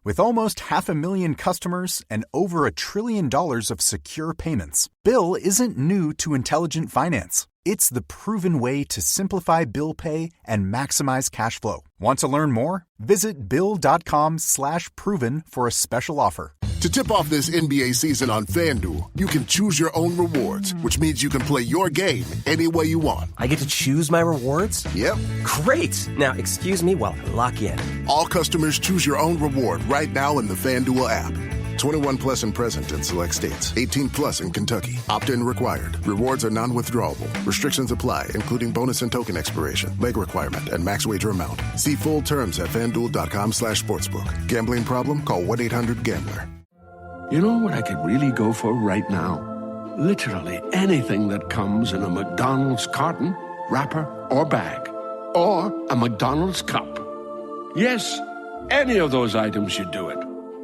With almost 500,000 customers and over $1 trillion of secure payments, Bill isn't new to intelligent finance. It's the proven way to simplify bill pay and maximize cash flow. Want to learn more? Visit Bill.com/proven for a special offer. To tip off this NBA season on FanDuel, you can choose your own rewards, which means you can play your game any way you want. I get to choose my rewards? Yep. Great! Now, excuse me while I lock in. All customers choose your own reward right now in the FanDuel app. 21 plus and present in select states. 18 plus in Kentucky. Opt-in required. Rewards are non-withdrawable. Restrictions apply, including bonus and token expiration, leg requirement, and max wager amount. See full terms at FanDuel.com/sportsbook. Gambling problem? Call 1-800-GAMBLER. You know what I could really go for right now? Literally anything that comes in a McDonald's carton, wrapper, or bag. Or a McDonald's cup. Yes, any of those items should do it.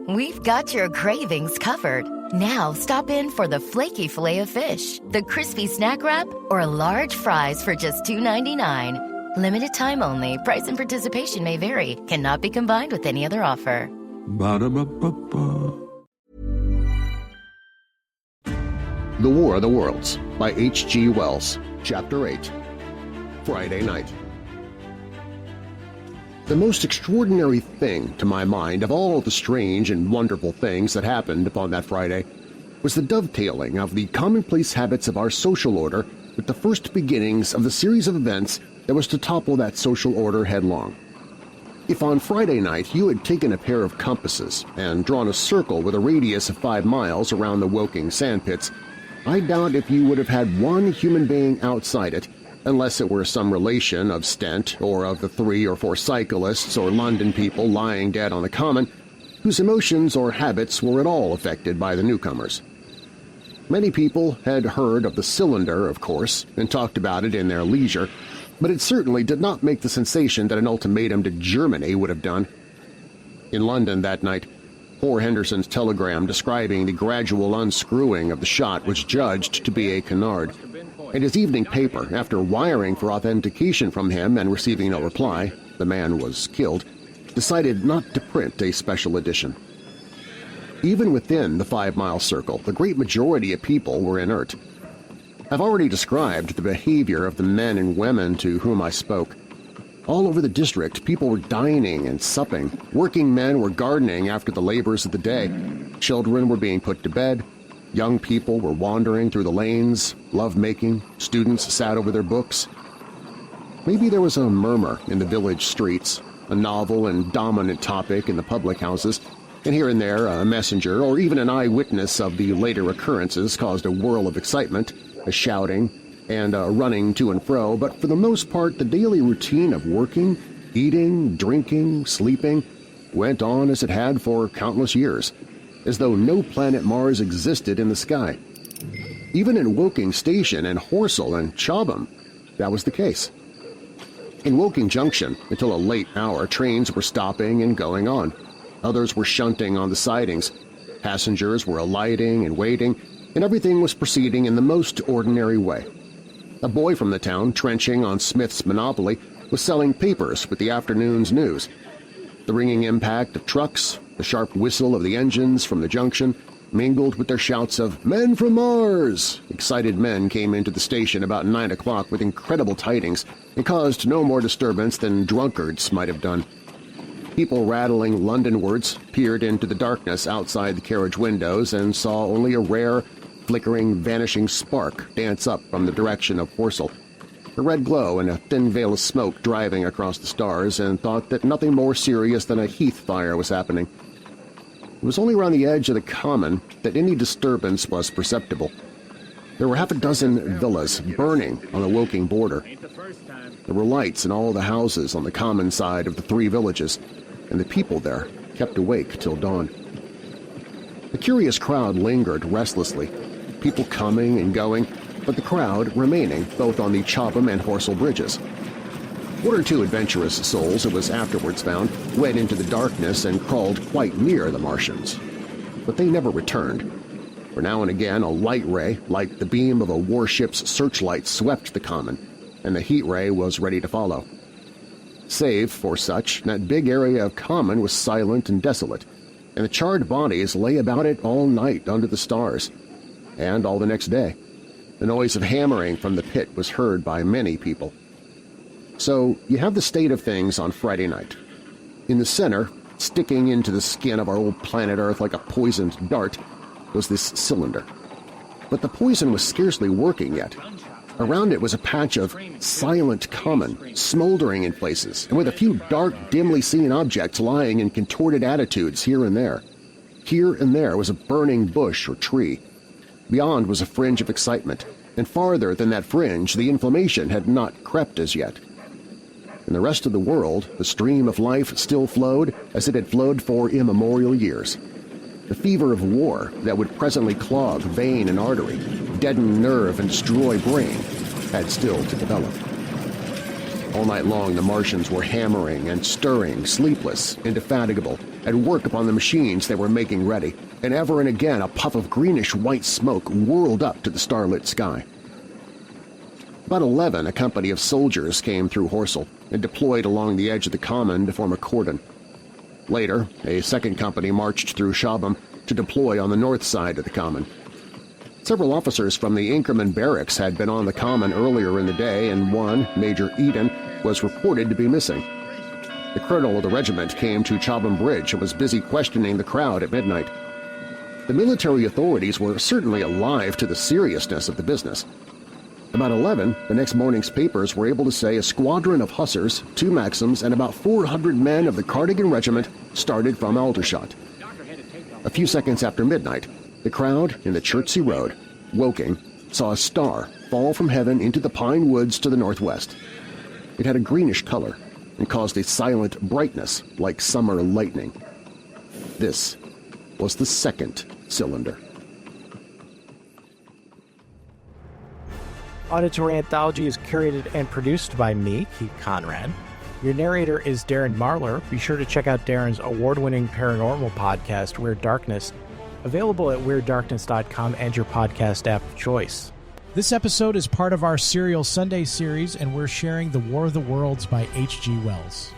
We've got your cravings covered. Now stop in for the flaky Filet-O-Fish, the crispy snack wrap, or large fries for just $2.99. Limited time only. Price and participation may vary. Cannot be combined with any other offer. Ba-da-ba-ba-ba. The War of the Worlds by H.G. Wells, Chapter 8, Friday Night. The most extraordinary thing, to my mind, of all the strange and wonderful things that happened upon that Friday was the dovetailing of the commonplace habits of our social order with the first beginnings of the series of events that was to topple that social order headlong. If on Friday night you had taken a pair of compasses and drawn a circle with a radius of 5 miles around the Woking sandpits, I doubt if you would have had one human being outside it, unless it were some relation of Stent or of the 3 or 4 cyclists or London people lying dead on the common, whose emotions or habits were at all affected by the newcomers. Many people had heard of the cylinder, of course, and talked about it in their leisure, but it certainly did not make the sensation that an ultimatum to Germany would have done. In London that night, poor Henderson's telegram describing the gradual unscrewing of the shot was judged to be a canard, and his evening paper, after wiring for authentication from him and receiving no reply — the man was killed — decided not to print a special edition. Even within the 5-mile circle, the great majority of people were inert. I've already described the behavior of the men and women to whom I spoke. All over the district, people were dining and supping. Working men were gardening after the labors of the day. Children were being put to bed. Young people were wandering through the lanes, love-making. Students sat over their books. Maybe there was a murmur in the village streets, a novel and dominant topic in the public houses, and here and there a messenger or even an eyewitness of the later occurrences caused a whirl of excitement, a shouting, and running to and fro, but for the most part the daily routine of working, eating, drinking, sleeping went on as it had for countless years, as though no planet Mars existed in the sky. Even in Woking Station and Horsell and Chobham, that was the case. In Woking Junction, until a late hour, trains were stopping and going on. Others were shunting on the sidings. Passengers were alighting and waiting, and everything was proceeding in the most ordinary way. A boy from the town, trenching on Smith's Monopoly, was selling papers with the afternoon's news. The ringing impact of trucks, the sharp whistle of the engines from the junction, mingled with their shouts of "Men from Mars!" Excited men came into the station about 9 o'clock with incredible tidings and caused no more disturbance than drunkards might have done. People rattling Londonwards peered into the darkness outside the carriage windows and saw only a rare, flickering, vanishing spark dance up from the direction of Horsell, a red glow and a thin veil of smoke driving across the stars, and thought that nothing more serious than a heath fire was happening. It was only around the edge of the common that any disturbance was perceptible. There were half a dozen villas burning on the Woking border. There were lights in all the houses on the common side of the 3 villages, and the people there kept awake till dawn. A curious crowd lingered restlessly, people coming and going, but the crowd remaining both on the Chobham and Horsell bridges. 1 or 2 adventurous souls, it was afterwards found, went into the darkness and crawled quite near the Martians. But they never returned, for now and again a light ray, like the beam of a warship's searchlight, swept the common, and the heat ray was ready to follow. Save for such, that big area of common was silent and desolate, and the charred bodies lay about it all night under the stars, and all the next day. The noise of hammering from the pit was heard by many people. So you have the state of things on Friday night. In the center, sticking into the skin of our old planet Earth like a poisoned dart, was this cylinder. But the poison was scarcely working yet. Around it was a patch of silent common, smoldering in places, and with a few dark, dimly seen objects lying in contorted attitudes here and there. Here and there was a burning bush or tree. Beyond was a fringe of excitement, and farther than that fringe the inflammation had not crept as yet. In the rest of the world, the stream of life still flowed as it had flowed for immemorial years. The fever of war that would presently clog vein and artery, deaden nerve and destroy brain, had still to develop. All night long the Martians were hammering and stirring, sleepless, indefatigable, at work upon the machines they were making ready, and ever and again a puff of greenish-white smoke whirled up to the starlit sky. About 11, a company of soldiers came through Horsell and deployed along the edge of the common to form a cordon. Later, a second company marched through Shobham to deploy on the north side of the common. Several officers from the Inkerman barracks had been on the common earlier in the day, and one, Major Eden, was reported to be missing. The colonel of the regiment came to Chobham Bridge and was busy questioning the crowd at midnight. The military authorities were certainly alive to the seriousness of the business. About 11, the next morning's papers were able to say a squadron of hussars, 2 Maxims, and about 400 men of the Cardigan Regiment started from Aldershot. A few seconds after midnight, the crowd in the Chertsey Road, Woking, saw a star fall from heaven into the pine woods to the northwest. It had a greenish color and caused a silent brightness like summer lightning. This was the second cylinder. Auditory Anthology is curated and produced by me, Keith Conrad. Your narrator is Darren Marlar. Be sure to check out Darren's award-winning paranormal podcast, Weird Darkness, available at WeirdDarkness.com and your podcast app of choice. This episode is part of our Serial Sunday series, and we're sharing The War of the Worlds by H.G. Wells.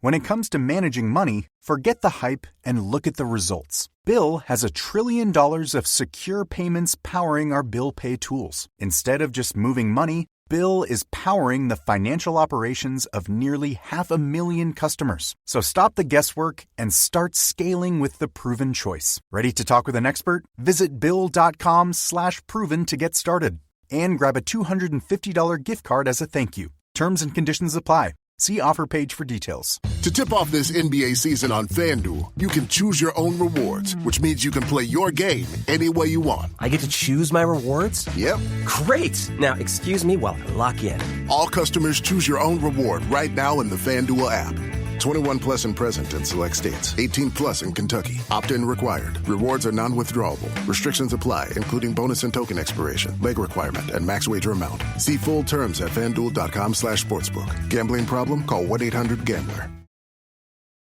When it comes to managing money, forget the hype and look at the results. Bill has $1 trillion of secure payments powering our bill pay tools. Instead of just moving money, Bill is powering the financial operations of nearly 500,000 customers. So stop the guesswork and start scaling with the proven choice. Ready to talk with an expert? Visit Bill.com/proven to get started. And grab a $250 gift card as a thank you. Terms and conditions apply. See offer page for details. To tip off this NBA season on FanDuel, you can choose your own rewards, which means you can play your game any way you want. I get to choose my rewards? Yep. Great! Now, excuse me while I lock in. All customers choose your own reward right now in the FanDuel app. 21 plus and present in select states. 18 plus in Kentucky. Opt-in required. Rewards are non-withdrawable. Restrictions apply, including bonus and token expiration, leg requirement, and max wager amount. See full terms at FanDuel.com/sportsbook. Gambling problem? Call 1-800-GAMBLER.